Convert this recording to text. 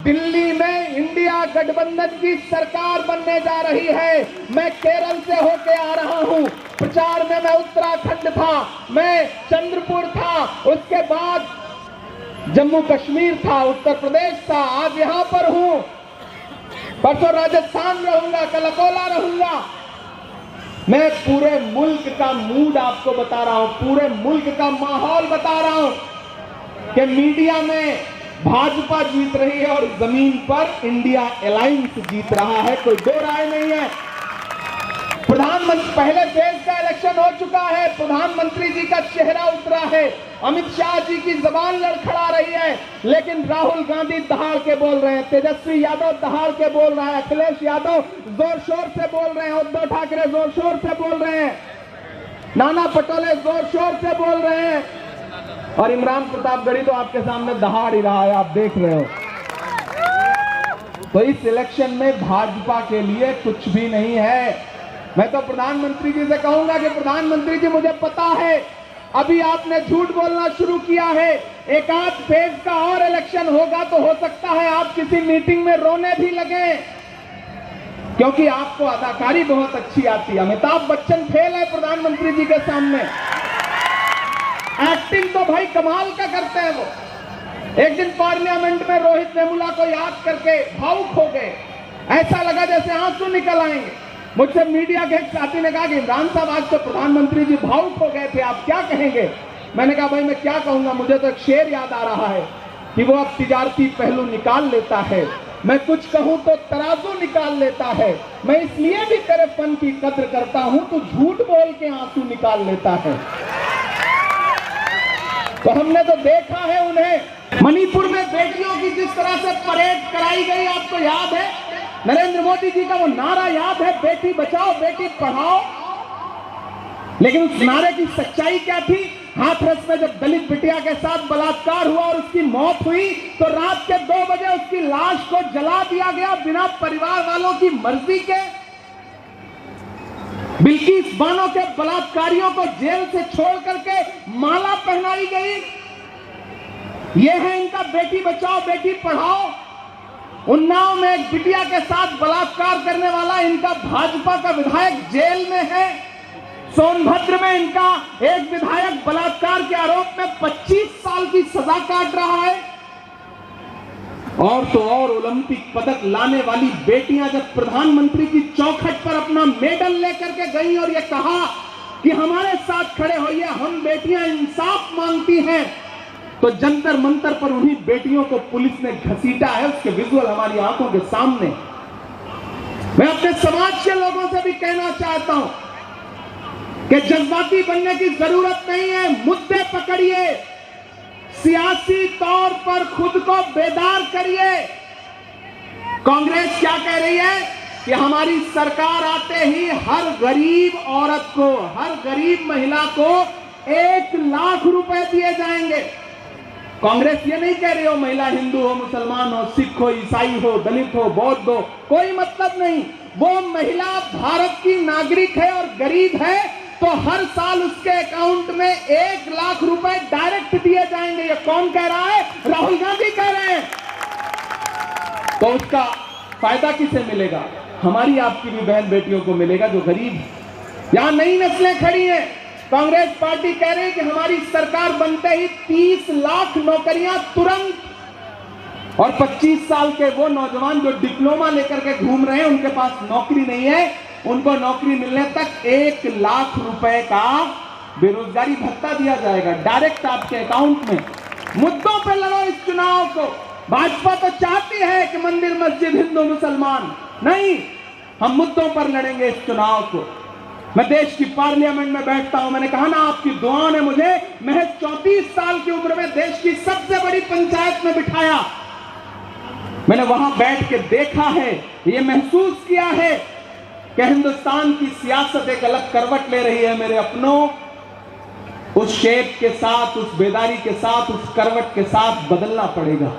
दिल्ली में इंडिया गठबंधन की सरकार बनने जा रही है। मैं केरल से होके आ रहा हूं। प्रचार में मैं उत्तराखंड था, मैं चंद्रपुर था, उसके बाद जम्मू कश्मीर था, उत्तर प्रदेश था, आज यहां पर हूं। परसों राजस्थान रहूंगा, कल अकोला रहूंगा। मैं पूरे मुल्क का मूड आपको बता रहा हूं, पूरे मुल्क का माहौल बता रहा हूं कि मीडिया में भाजपा जीत रही है और जमीन पर इंडिया अलायंस जीत रहा है, कोई दो राय नहीं है। प्रधानमंत्री, पहले देश का इलेक्शन हो चुका है, प्रधानमंत्री जी का चेहरा उतरा है, अमित शाह जी की जबान लड़खड़ा रही है, लेकिन राहुल गांधी दहाड़ के बोल रहे हैं, तेजस्वी यादव दहाड़ के बोल रहा है, अखिलेश यादव जोर शोर से बोल रहे हैं, उद्धव ठाकरे जोर शोर से बोल रहे हैं, नाना पटोले जोर शोर से बोल रहे हैं, और इमरान प्रतापगढ़ी तो आपके सामने दहाड़ ही रहा है, आप देख रहे हो। तो इस इलेक्शन में भाजपा के लिए कुछ भी नहीं है। मैं तो प्रधानमंत्री जी से कहूंगा कि प्रधानमंत्री जी, मुझे पता है अभी आपने झूठ बोलना शुरू किया है, एक आध फेज का और इलेक्शन होगा तो हो सकता है आप किसी मीटिंग में रोने भी लगे, क्योंकि आपको अदाकारी बहुत अच्छी आती है। अमिताभ बच्चन फेल है प्रधानमंत्री जी के सामने, एक्टिंग तो भाई कमाल का करते हैं वो। एक दिन पार्लियामेंट में रोहित वेमुला को याद करके भावुक हो गए, ऐसा लगा जैसे आंसू निकल आएंगे। मुझसे मीडिया के एक साथी ने कहा कि इमरान साहब, आज तो प्रधानमंत्री जी भावुक हो गए थे, आप क्या कहेंगे? मैंने कहा भाई मैं क्या कहूंगा, मुझे तो एक शेर याद आ रहा है कि वो अब तिजारती पहलू निकाल लेता है, मैं कुछ कहूं तो तराजू निकाल लेता है, मैं इसलिए भी तेरे फन की कद्र करता हूं, तू झूठ बोल के आंसू निकाल लेता है। तो हमने तो देखा है उन्हें मणिपुर में बेटियों की जिस तरह से परेड कराई गई, आपको याद है? नरेंद्र मोदी जी का वो नारा याद है, बेटी बचाओ बेटी पढ़ाओ। लेकिन उस नारे की सच्चाई क्या थी? हाथरस में जब दलित बिटिया के साथ बलात्कार हुआ और उसकी मौत हुई, तो रात के 2 बजे उसकी लाश को जला दिया गया बिना परिवार वालों की मर्जी के। बिल्किस बानो के बलात्कारियों को जेल से छोड़ करके माला पहनाई गई। यह है इनका बेटी बचाओ बेटी पढ़ाओ। उन्नाव में एक बिटिया के साथ बलात्कार करने वाला इनका भाजपा का विधायक जेल में है। सोनभद्र में इनका एक विधायक बलात्कार के आरोप में 25 साल की सजा काट रहा है। और तो और ओलंपिक पदक लाने वाली बेटियां जब प्रधानमंत्री की चौखट पर अपना मेडल लेकर के गई और ये कहा कि हमारे साथ खड़े होइए, हम बेटियां इंसाफ मांगती हैं, तो जंतर मंतर पर उन्हीं बेटियों को पुलिस ने घसीटा है। उसके विजुअल हमारी आंखों के सामने। मैं अपने समाज के लोगों से भी कहना चाहता हूं कि जज्बाती बनने की जरूरत नहीं है, मुद्दे पकड़िए, सियासी तौर पर खुद को बेदार करिए। कांग्रेस क्या कह रही है कि हमारी सरकार आते ही हर गरीब औरत को, हर गरीब महिला को 1 लाख रुपए दिए जाएंगे। कांग्रेस ये नहीं कह रही हो महिला हिंदू हो, मुसलमान हो, सिख हो, ईसाई हो, दलित हो, बौद्ध हो, कोई मतलब नहीं। वो महिला भारत की नागरिक है और गरीब है, तो हर साल उसके अकाउंट में 1 लाख रुपए डायरेक्ट दिए जाएंगे। ये कौन कह रहा है? राहुल गांधी कह रहे हैं। तो उसका फायदा किसे मिलेगा? हमारी आपकी भी बहन बेटियों को मिलेगा जो गरीब है। यहां नई नस्लें खड़ी हैं। कांग्रेस पार्टी कह रही है कि हमारी सरकार बनते ही 30 लाख नौकरियां तुरंत, और 25 साल के वो नौजवान जो डिप्लोमा लेकर के घूम रहे हैं, उनके पास नौकरी नहीं है, उनको नौकरी मिलने तक 1 लाख रुपए का बेरोजगारी भत्ता दिया जाएगा डायरेक्ट आपके अकाउंट में। मुद्दों पे लड़ो इस चुनाव को। भाजपा तो चाहती है कि मंदिर मस्जिद हिंदू मुसलमान, नहीं, हम मुद्दों पर लड़ेंगे इस चुनाव को। मैं देश की पार्लियामेंट में बैठता हूं, मैंने कहा ना आपकी दुआओं ने मुझे महज 34 साल की उम्र में देश की सबसे बड़ी पंचायत में बिठाया। मैंने वहां बैठ के देखा है, ये महसूस किया है कि हिंदुस्तान की सियासत एक अलग करवट ले रही है। मेरे अपनों, उस शेप के साथ, उस बेदारी के साथ, उस करवट के साथ बदलना पड़ेगा।